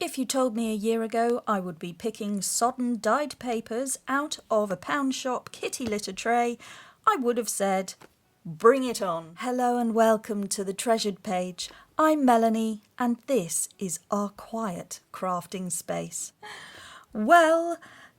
If you told me a year ago I would be picking sodden dyed papers out of a pound shop kitty litter tray, I would have said, bring it on. Hello and welcome to the Treasured Page. I'm Melanie and this is our quiet crafting space. Well,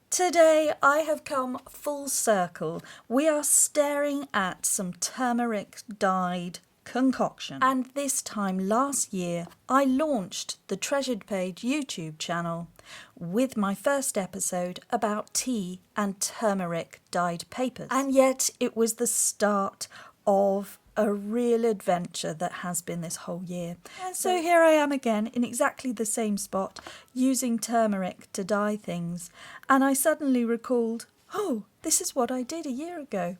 today I have come full circle. We are staring at some turmeric dyed concoction. And this time last year I launched the Treasured Page YouTube channel with my first episode about tea and turmeric dyed papers. And yet it was the start of a real adventure that has been this whole year. And so here I am again in exactly the same spot using turmeric to dye things, and I suddenly recalled, oh, this is what I did a year ago.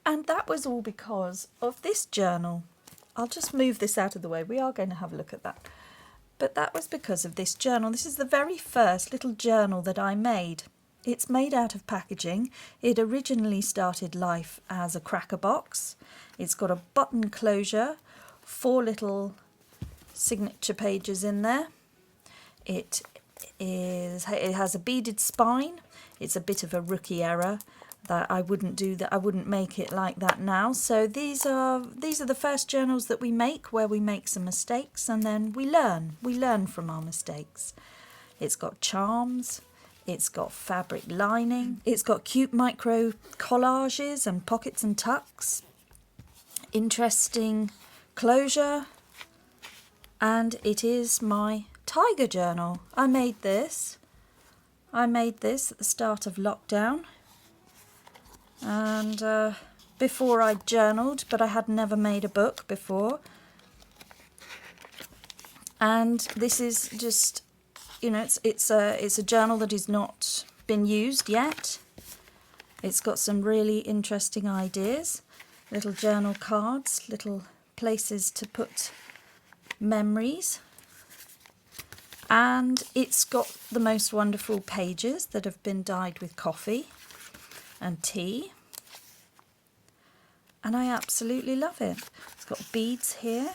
And that was all because of this journal. I'll just move this out of the way. We are going to have a look at that. But that was because of this journal. This is the very first little journal that I made. It's made out of packaging. It originally started life as a cracker box. It's got a button closure, 4 little signature pages in there. It has a beaded spine. It's a bit of a rookie error. That I wouldn't do that. I wouldn't make it like that now. So these are the first journals that we make, where we make some mistakes and then we learn. We learn from our mistakes. It's got charms. It's got fabric lining. It's got cute micro collages and pockets and tucks. Interesting closure. And it is my tiger journal. I made this at the start of lockdown. And before I journaled, but I had never made a book before. And this is just, you know, it's a journal that has not been used yet. It's got some really interesting ideas, little journal cards, little places to put memories. And it's got the most wonderful pages that have been dyed with coffee and tea, and I absolutely love it. It's got beads here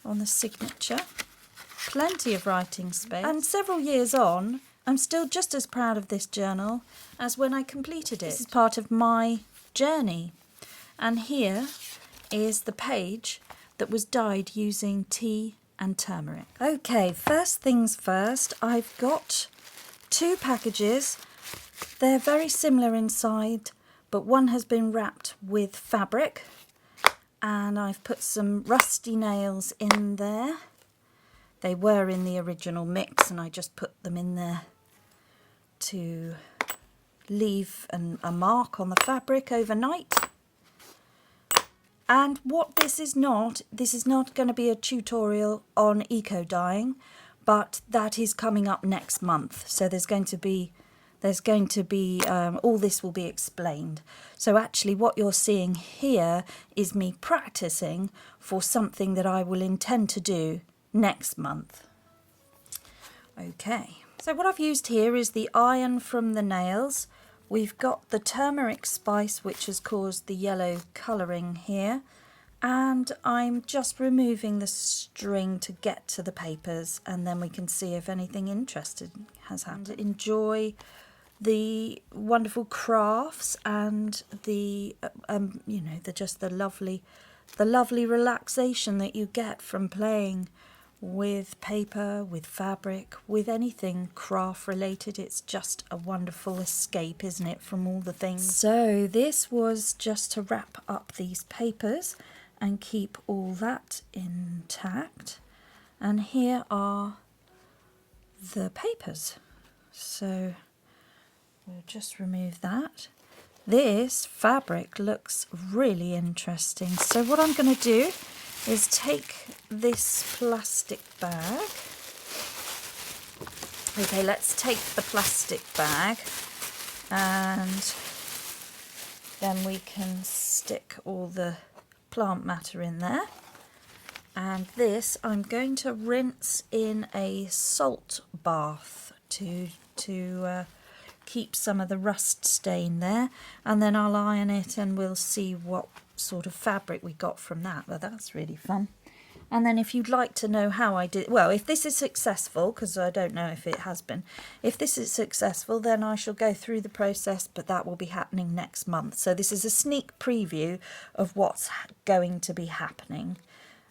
on the signature, plenty of writing space, and several years on I'm still just as proud of this journal as when I completed it. This is part of my journey, and here is the page that was dyed using tea and turmeric. Okay, first things first, I've got 2 packages. They're very similar inside, but one has been wrapped with fabric, and I've put some rusty nails in there. They were in the original mix and I just put them in there to leave a mark on the fabric overnight. And what this is not going to be a tutorial on eco dyeing, but that is coming up next month. So there's going to be all this will be explained. So actually what you're seeing here is me practicing for something that I will intend to do next month. Okay, so what I've used here is the iron from the nails. We've got the turmeric spice, which has caused the yellow colouring here. And I'm just removing the string to get to the papers, and then we can see if anything interesting has happened. Enjoy the wonderful crafts and the the lovely relaxation that you get from playing with paper, with fabric, with anything craft related. It's just a wonderful escape, isn't it, from all the things. So this was just to wrap up these papers and keep all that intact. And here are the papers. So we'll just remove that. This fabric looks really interesting. So what I'm going to do is take this plastic bag. Okay, let's take the plastic bag and then we can stick all the plant matter in there. And this I'm going to rinse in a salt bath to keep some of the rust stain there, and then I'll iron it and we'll see what sort of fabric we got from that. But that's really fun. And then if you'd like to know how I did, well, if this is successful, because I don't know if it has been, if this is successful, then I shall go through the process, but that will be happening next month. So this is a sneak preview of what's going to be happening.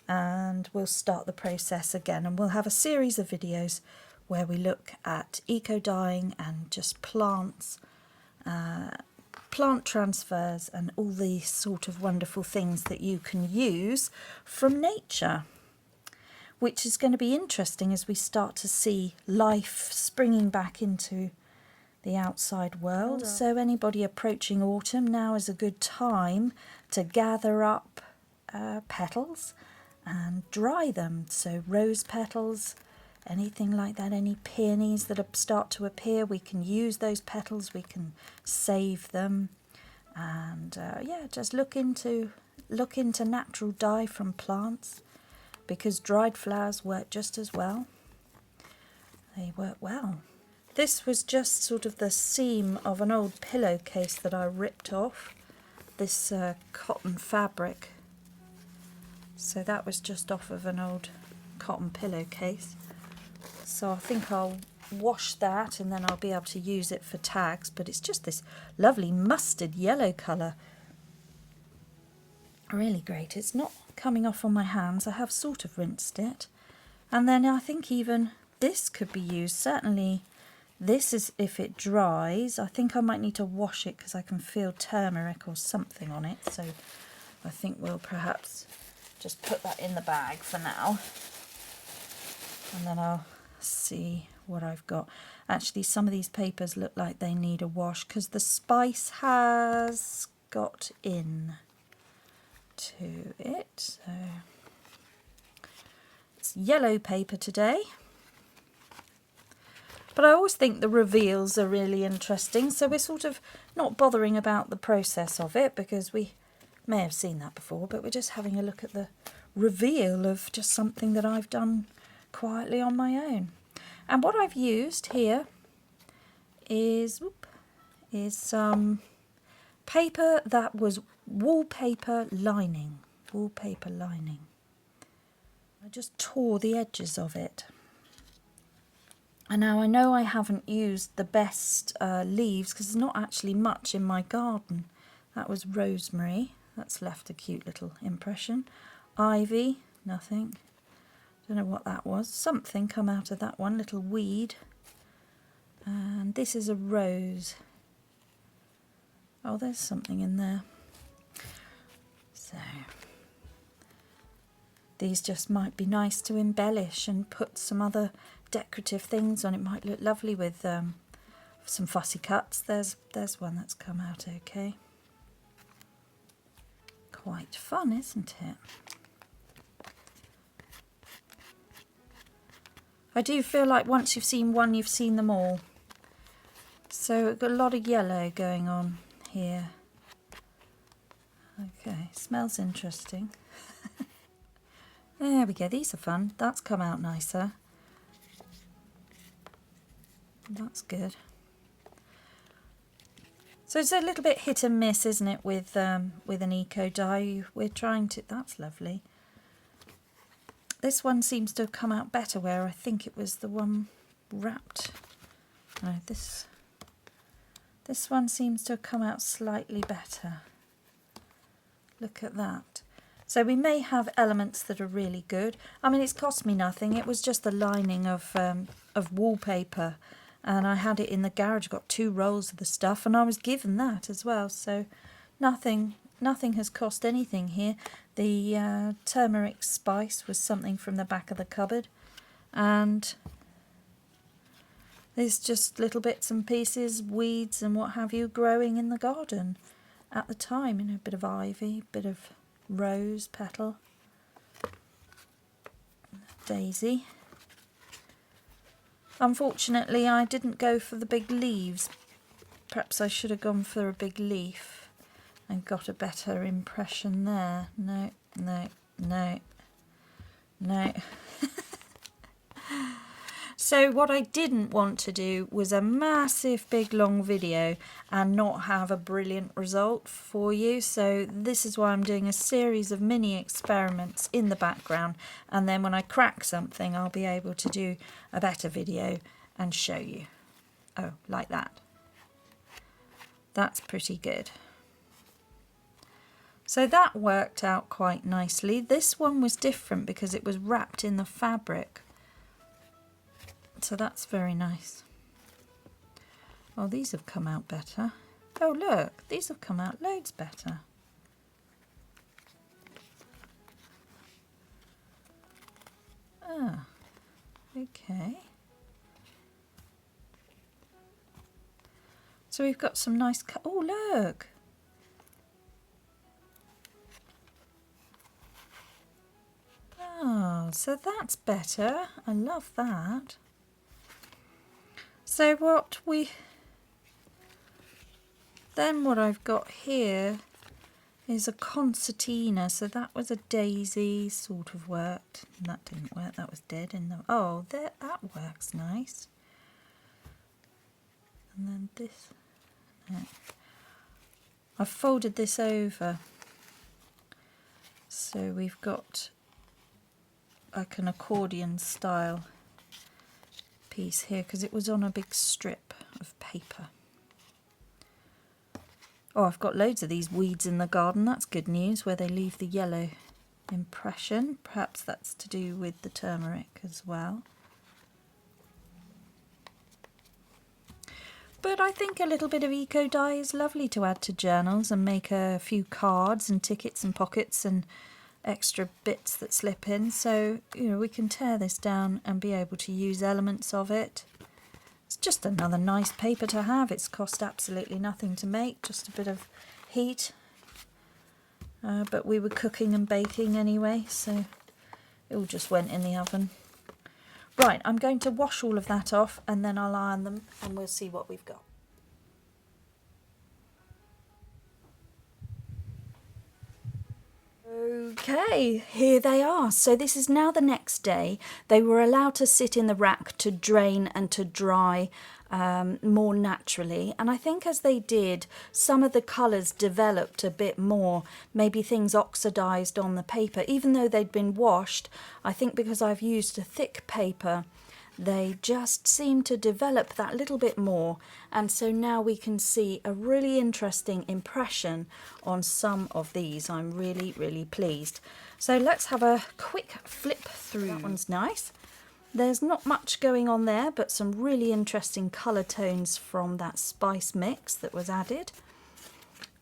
And we'll start the process again, and we'll have a series of videos where we look at eco-dyeing and just plants, plant transfers and all these sort of wonderful things that you can use from nature, which is going to be interesting as we start to see life springing back into the outside world. So anybody approaching autumn, now is a good time to gather up petals and dry them. So rose petals, anything like that, any peonies that start to appear, we can use those petals, we can save them, and yeah, just look into natural dye from plants, because dried flowers work just as well. They work well. This was just sort of the seam of an old pillowcase that I ripped off, this cotton fabric. So that was just off of an old cotton pillowcase. So I think I'll wash that and then I'll be able to use it for tags, but it's just this lovely mustard yellow colour. Really great. It's not coming off on my hands. I have sort of rinsed it. And then I think even this could be used. Certainly this is, if it dries, I think I might need to wash it because I can feel turmeric or something on it. So I think we'll perhaps just put that in the bag for now. And then I'll see what I've got. Actually, some of these papers look like they need a wash because the spice has got in to it. So it's yellow paper today. But I always think the reveals are really interesting. So we're sort of not bothering about the process of it because we may have seen that before, but we're just having a look at the reveal of just something that I've done quietly on my own. And what I've used here is some paper that was wallpaper lining. I just tore the edges of it. And now I know I haven't used the best leaves because there's not actually much in my garden. That was rosemary. That's left a cute little impression. Ivy, nothing. Don't know what that was. Something come out of that one, little weed. And this is a rose. Oh, there's something in there. So these just might be nice to embellish and put some other decorative things on. It might look lovely with some fussy cuts. There's one that's come out okay. Quite fun, isn't it? I do feel like once you've seen one, you've seen them all. So we've got a lot of yellow going on here. Okay, smells interesting. There we go, these are fun. That's come out nicer. That's good. So it's a little bit hit and miss, isn't it, with an eco dye? We're trying to. That's lovely. This one seems to have come out better, where I think it was the one wrapped. No, this one seems to have come out slightly better. Look at that. So we may have elements that are really good. I mean, it's cost me nothing. It was just the lining of wallpaper. And I had it in the garage, got 2 rolls of the stuff, and I was given that as well. So nothing has cost anything here. The turmeric spice was something from the back of the cupboard. And there's just little bits and pieces, weeds and what have you, growing in the garden at the time. You know, a bit of ivy, a bit of rose petal, daisy. Unfortunately, I didn't go for the big leaves. Perhaps I should have gone for a big leaf and got a better impression there. No. So what I didn't want to do was a massive big long video and not have a brilliant result for you. So this is why I'm doing a series of mini experiments in the background, and then when I crack something I'll be able to do a better video and show you. Oh, like that. That's pretty good. So that worked out quite nicely. This one was different because it was wrapped in the fabric. So that's very nice. Oh, these have come out better. Oh, look, these have come out loads better. Ah, okay. So we've got some nice... Oh, look. Oh, so that's better. I love that. So what I've got here is a concertina. So that was a daisy, sort of worked. That didn't work, that was dead. Oh, that works nice. And then this. I've folded this over. So we've got like an accordion style piece here because it was on a big strip of paper. Oh, I've got loads of these weeds in the garden. That's good news, where they leave the yellow impression. Perhaps that's to do with the turmeric as well. But I think a little bit of eco dye is lovely to add to journals and make a few cards and tickets and pockets and extra bits that slip in. So, you know, we can tear this down and be able to use elements of it. It's just another nice paper to have. It's cost absolutely nothing to make, just a bit of heat. But we were cooking and baking anyway, so it all just went in the oven. Right, I'm going to wash all of that off and then I'll iron them and we'll see what we've got. Okay, here they are. So this is now the next day. They were allowed to sit in the rack to drain and to dry more naturally. And I think as they did, some of the colours developed a bit more. Maybe things oxidised on the paper. Even though they'd been washed, I think because I've used a thick paper, they just seem to develop that little bit more, and so now we can see a really interesting impression on some of these. I'm really pleased. So let's have a quick flip through. That one's nice. There's not much going on there, but some really interesting colour tones from that spice mix that was added.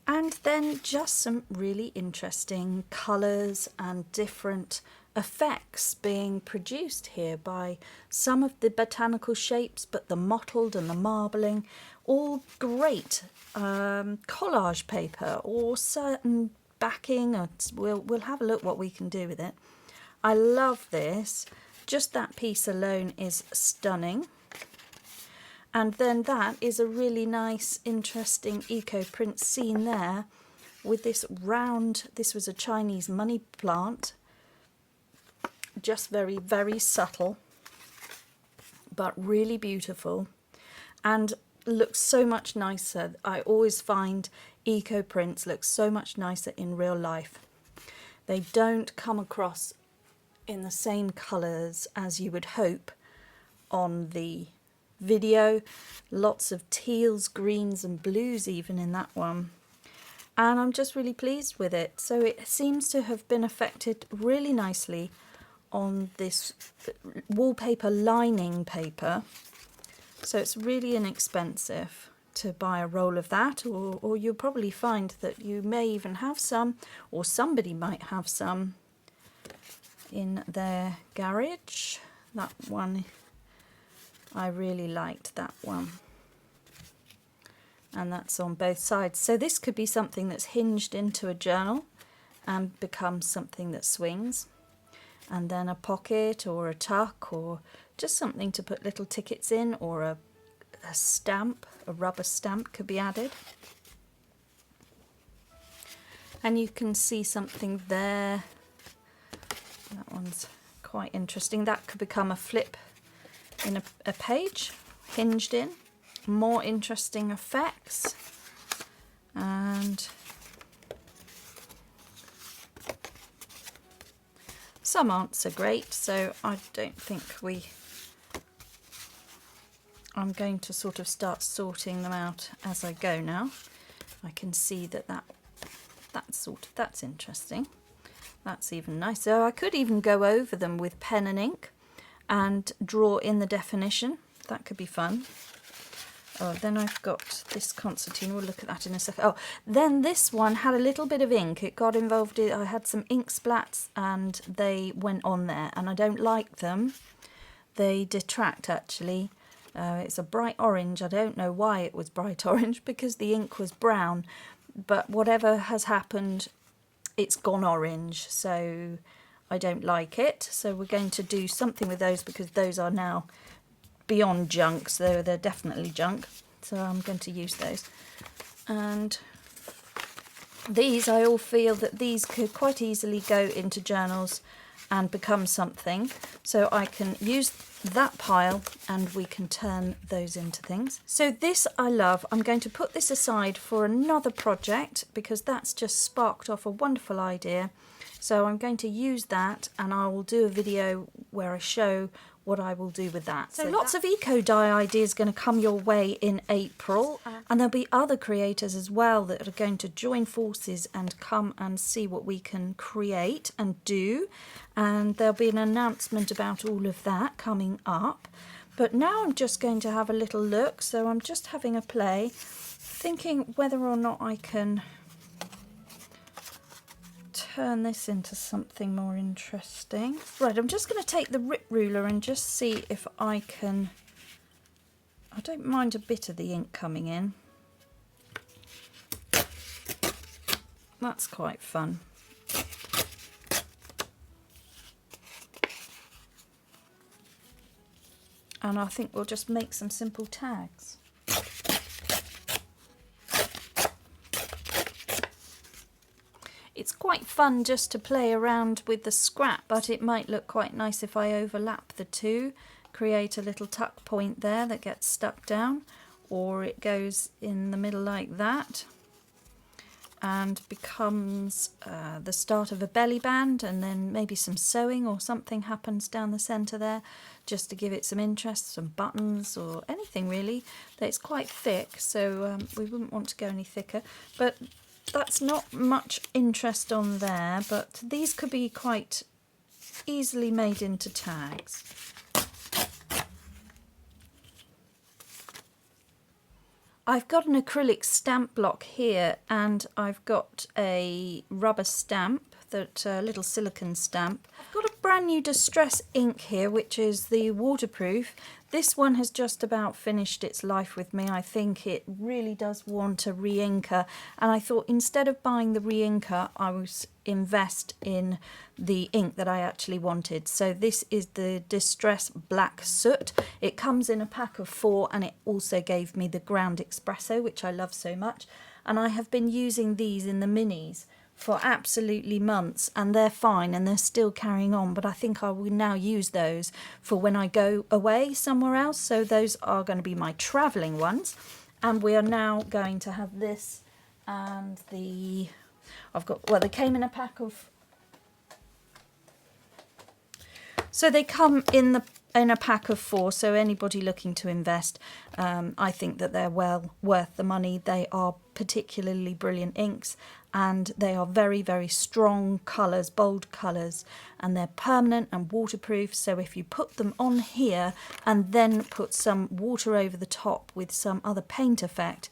And then just some really interesting colours and different effects being produced here by some of the botanical shapes, but the mottled and the marbling, all great collage paper or certain backing. We'll have a look what we can do with it. I love this. Just that piece alone is stunning. And then that is a really nice, interesting eco print scene there with this round, this was a Chinese money plant, just very subtle, but really beautiful and looks so much nicer. I always find eco prints look so much nicer in real life. They don't come across in the same colours as you would hope on the video. Lots of teals, greens and blues even in that one, and I'm just really pleased with it. So it seems to have been affected really nicely on this wallpaper lining paper, so it's really inexpensive to buy a roll of that, or you'll probably find that you may even have some, or somebody might have some in their garage. That one, I really liked that one, and that's on both sides. So this could be something that's hinged into a journal and becomes something that swings, and then a pocket or a tuck or just something to put little tickets in, or a stamp, a rubber stamp could be added. And you can see something there. That one's quite interesting. That could become a flip in a page, hinged in. More interesting effects, and some aren't so great, so I don't think I'm going to sort of start sorting them out as I go now. I can see that's interesting. That's even nice. So I could even go over them with pen and ink and draw in the definition. That could be fun. Oh, then I've got this concertina. We'll look at that in a second. Oh, then this one had a little bit of ink. It got involved in, I had some ink splats and they went on there, and I don't like them. They detract, actually. It's a bright orange. I don't know why it was bright orange, because the ink was brown, but whatever has happened, it's gone orange, so I don't like it. So we're going to do something with those, because those are now beyond junk, so they're definitely junk. So I'm going to use those. And these, I all feel that these could quite easily go into journals and become something. So I can use that pile and we can turn those into things. So this I love. I'm going to put this aside for another project, because that's just sparked off a wonderful idea. So I'm going to use that, and I will do a video where I show what I will do with that. So lots of eco dye ideas going to come your way in April, and there'll be other creators as well that are going to join forces and come and see what we can create and do, and there'll be an announcement about all of that coming up. But now I'm just going to have a little look, so I'm just having a play, thinking whether or not I can turn this into something more interesting. Right, I'm just going to take the rip ruler and just see if I can... I don't mind a bit of the ink coming in. That's quite fun. And I think we'll just make some simple tags. It's quite fun just to play around with the scrap, but it might look quite nice if I overlap the two, create a little tuck point there that gets stuck down, or it goes in the middle like that and becomes the start of a belly band, and then maybe some sewing or something happens down the centre there, just to give it some interest, some buttons or anything really. It's quite thick, so we wouldn't want to go any thicker, but that's not much interest on there, but these could be quite easily made into tags. I've got an acrylic stamp block here, and I've got a rubber stamp, that little silicone stamp. I've got a brand new distress ink here, which is the waterproof. This one has just about finished its life with me. I think it really does want a re-inker, and I thought instead of buying the re-inker, I would invest in the ink that I actually wanted. So this is the Distress Black Soot. It comes in a pack of 4, and it also gave me the ground espresso, which I love so much. And I have been using these in the minis for absolutely months, and they're fine and they're still carrying on, but I think I will now use those for when I go away somewhere else. So those are going to be my travelling ones, and we are now going to have this and the... well, they came in a pack of... So they come in a pack of 4, so anybody looking to invest, I think that they're well worth the money. They are particularly brilliant inks, and they are very, very strong colours, bold colours, and they're permanent and waterproof. So if you put them on here and then put some water over the top with some other paint effect,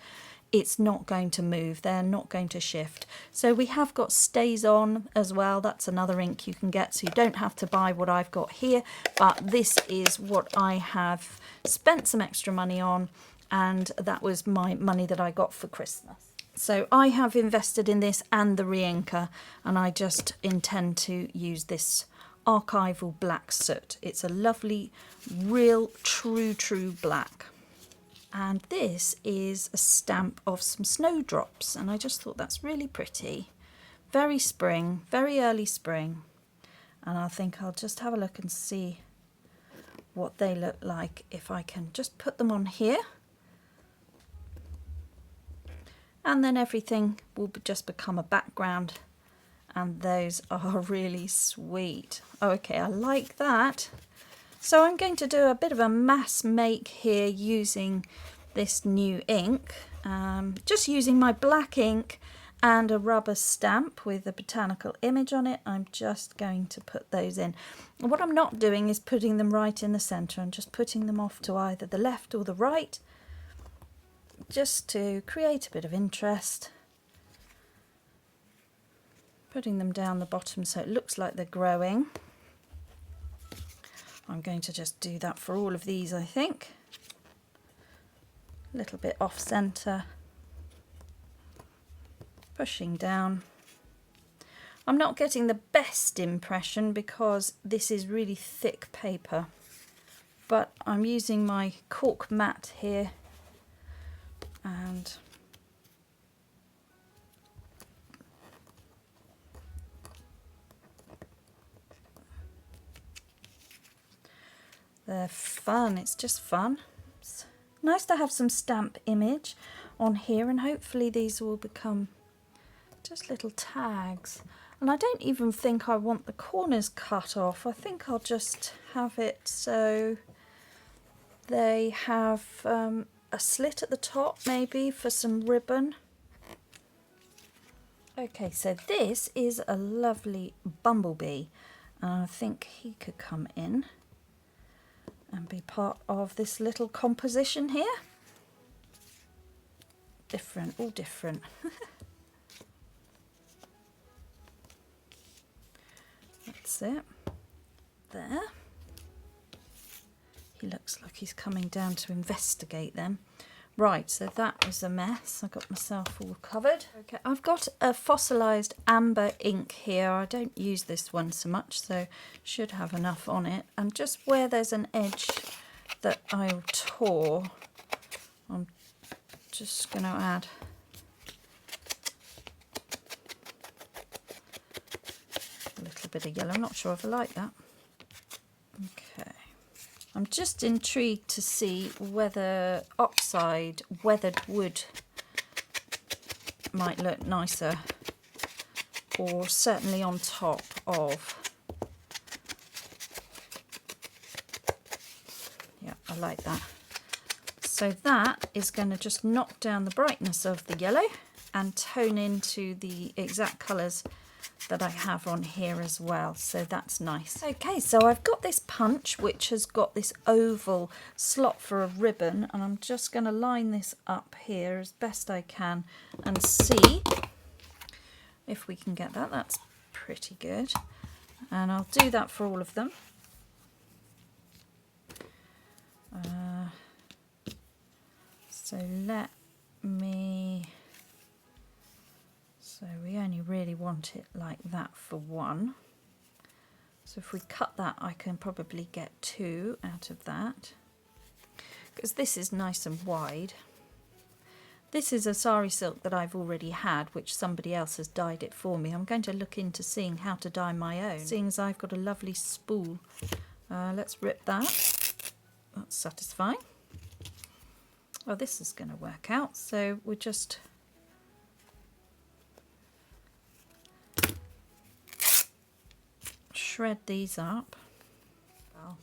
it's not going to move, they're not going to shift. So we have got Stays On as well. That's another ink you can get, so you don't have to buy what I've got here, but this is what I have spent some extra money on, and that was my money that I got for Christmas. So I have invested in this and the re-inker, and I just intend to use this archival black soot. It's a lovely, real, true black. And this is a stamp of some snowdrops, and I just thought that's really pretty. Very spring, very early spring. And I think I'll just have a look and see what they look like if I can just put them on here. And then everything will just become a background, and those are really sweet. Okay, I like that. So I'm going to do a bit of a mass make here using this new ink, just using my black ink and a rubber stamp with a botanical image on it. I'm just going to put those in. And what I'm not doing is putting them right in the centre. I'm just putting them off to either the left or the right, just to create a bit of interest. Putting them down the bottom so it looks like they're growing. I'm going to just do that for all of these, I think. A little bit off centre. Pushing down. I'm not getting the best impression because this is really thick paper, but I'm using my cork mat here, and they're fun. It's just fun. It's nice to have some stamp image on here, and hopefully these will become just little tags. And I don't even think I want the corners cut off. I think I'll just have it so they have a slit at the top, maybe for some ribbon. Okay, so this is a lovely bumblebee, and I think he could come in and be part of this little composition here. Different, all different. That's it. There. He looks like he's coming down to investigate them. Right, so that was a mess. I got myself all covered. Okay, I've got a fossilised amber ink here. I don't use this one so much, so should have enough on it. And just where there's an edge that I tore, I'm just going to add a little bit of yellow. I'm not sure if I like that. Okay. I'm just intrigued to see whether oxide weathered wood might look nicer, or certainly on top of. Yeah, I like that. So that is going to just knock down the brightness of the yellow and tone into the exact colours that I have on here as well, so that's nice. Okay, so I've got this punch which has got this oval slot for a ribbon, and I'm just going to line this up here as best I can and see if we can get that. That's pretty good, and I'll do that for all of them. So let me... So we only really want it like that for one. So if we cut that, I can probably get 2 out of that, because this is nice and wide. This is a sari silk that I've already had, which somebody else has dyed it for me. I'm going to look into seeing how to dye my own, seeing as I've got a lovely spool. Let's rip that. That's satisfying. Well, this is going to work out. So we're just... shred these up. Well,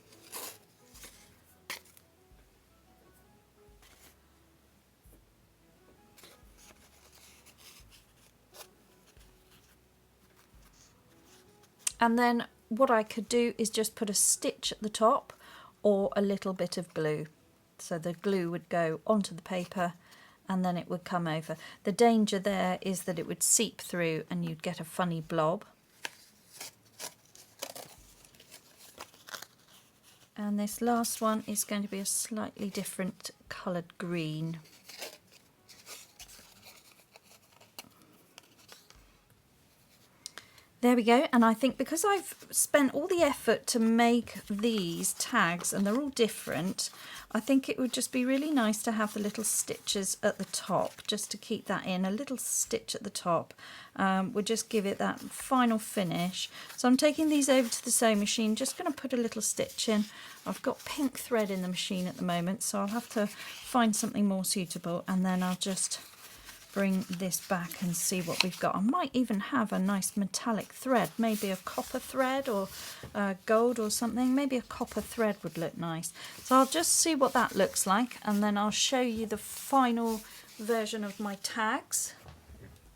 and then what I could do is just put a stitch at the top or a little bit of glue. So the glue would go onto the paper and then it would come over. The danger there is that it would seep through and you'd get a funny blob. And this last one is going to be a slightly different coloured green. There we go, and I think because I've spent all the effort to make these tags and they're all different, I think it would just be really nice to have the little stitches at the top, just to keep that in, a little stitch at the top would just give it that final finish. So I'm taking these over to the sewing machine, just going to put a little stitch in. I've got pink thread in the machine at the moment, so I'll have to find something more suitable, and then I'll just bring this back and see what we've got. I might even have a nice metallic thread, maybe a copper thread or gold or something. Maybe a copper thread would look nice. So I'll just see what that looks like, and then I'll show you the final version of my tags.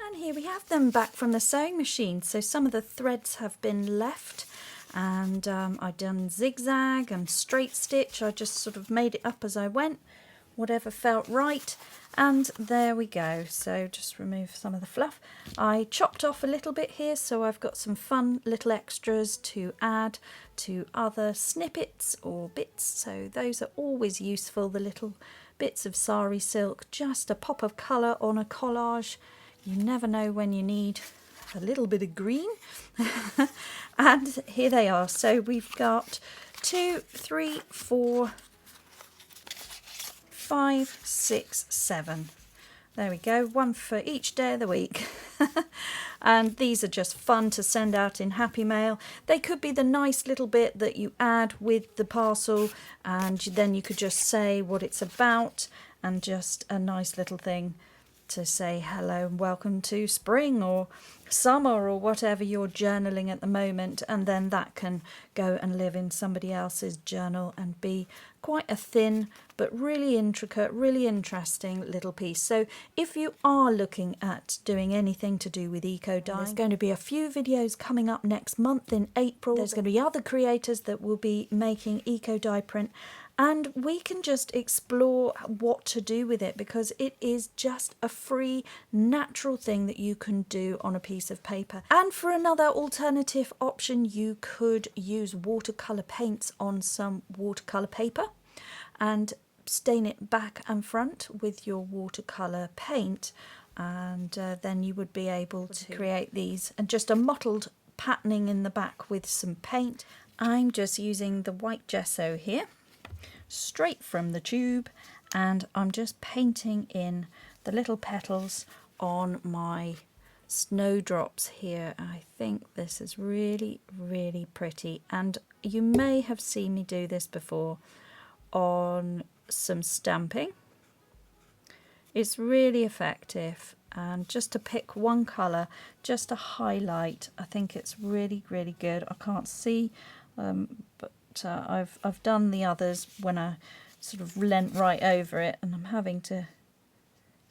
And here we have them back from the sewing machine. So some of the threads have been left, and I've done zigzag and straight stitch. I just sort of made it up as I went, whatever felt right. And there we go. So just remove some of the fluff. I chopped off a little bit here, so I've got some fun little extras to add to other snippets or bits. So those are always useful, the little bits of sari silk, just a pop of colour on a collage. You never know when you need a little bit of green. And here they are. So we've got 2, 3, 4, 5, 6, 7. There we go, one for each day of the week. And these are just fun to send out in Happy Mail. They could be the nice little bit that you add with the parcel, and then you could just say what it's about, and just a nice little thing to say hello and welcome to spring or summer or whatever you're journaling at the moment, and then that can go and live in somebody else's journal and be quite a thin but really intricate, really interesting little piece. So if you are looking at doing anything to do with eco dyeing, there's going to be a few videos coming up next month in April. There's going to be other creators that will be making eco dye print, and we can just explore what to do with it, because it is just a free, natural thing that you can do on a piece of paper. And for another alternative option, you could use watercolour paints on some watercolour paper and stain it back and front with your watercolour paint, and then you would be able to create these, and just a mottled patterning in the back with some paint. I'm just using the white gesso here, straight from the tube, and I'm just painting in the little petals on my snowdrops here. I think this is really, really pretty, and you may have seen me do this before on some stamping. It's really effective, and just to pick one colour, just to highlight, I think it's really, really good. I can't see, but I've done the others when I sort of leant right over it, and I'm having to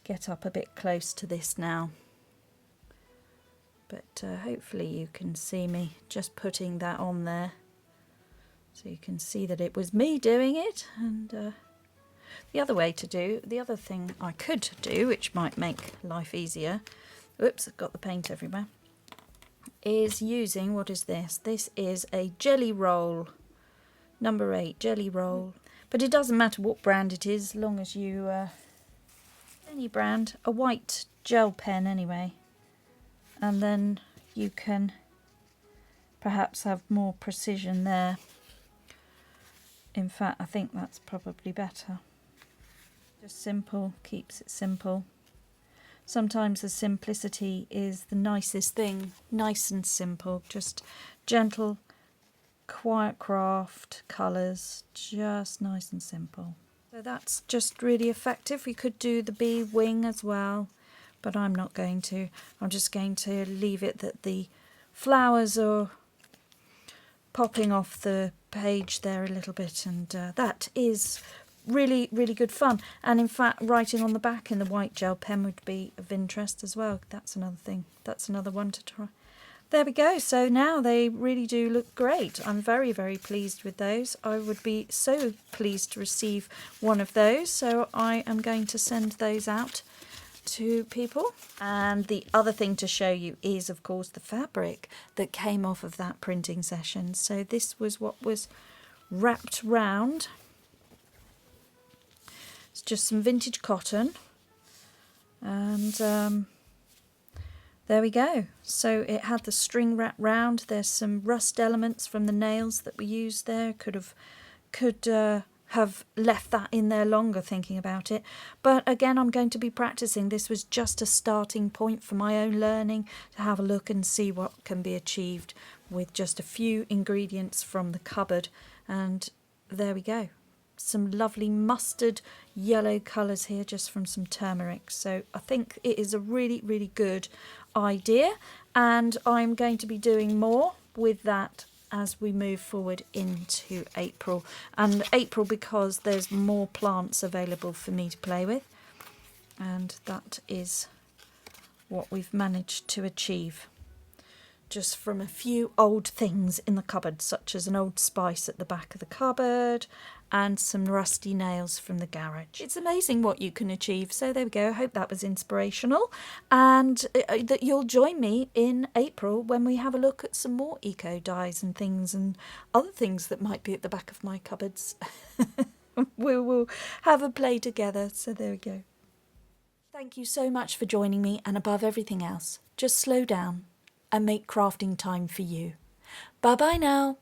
get up a bit close to this now. But hopefully you can see me just putting that on there, so you can see that it was me doing it. And the other thing I could do, which might make life easier, whoops, I've got the paint everywhere, is using, what is this? This is a jelly roll, number 8 jelly roll. But it doesn't matter what brand it is, as long as you, any brand, a white gel pen anyway. And then you can perhaps have more precision there. In fact, I think that's probably better. Just simple, keeps it simple. Sometimes the simplicity is the nicest thing, nice and simple, just gentle, quiet craft, colours, just nice and simple. So that's just really effective. We could do the bee wing as well, but I'm not going to. I'm just going to leave it that the flowers are popping off the page there a little bit, and that is really, really good fun. And in fact, writing on the back in the white gel pen would be of interest as well. That's another thing. That's another one to try. There we go. So now they really do look great. I'm very, very pleased with those. I would be so pleased to receive one of those. So I am going to send those out to people. And the other thing to show you is, of course, the fabric that came off of that printing session. So this was what was wrapped round. It's just some vintage cotton, and there we go. So it had the string wrapped round. There's some rust elements from the nails that we used there. Could have left that in there longer thinking about it. But again, I'm going to be practicing. This was just a starting point for my own learning, to have a look and see what can be achieved with just a few ingredients from the cupboard. And there we go. Some lovely mustard yellow colours here just from some turmeric. So I think it is a really, really good idea, and I'm going to be doing more with that as we move forward into April. And April, because there's more plants available for me to play with, and that is what we've managed to achieve. Just from a few old things in the cupboard, such as an old spice at the back of the cupboard and some rusty nails from the garage. It's amazing what you can achieve. So there we go. I hope that was inspirational, and that you'll join me in April when we have a look at some more eco dyes and things and other things that might be at the back of my cupboards. We will have a play together. So there we go. Thank you so much for joining me, and above everything else, just slow down and make crafting time for you. Bye bye now.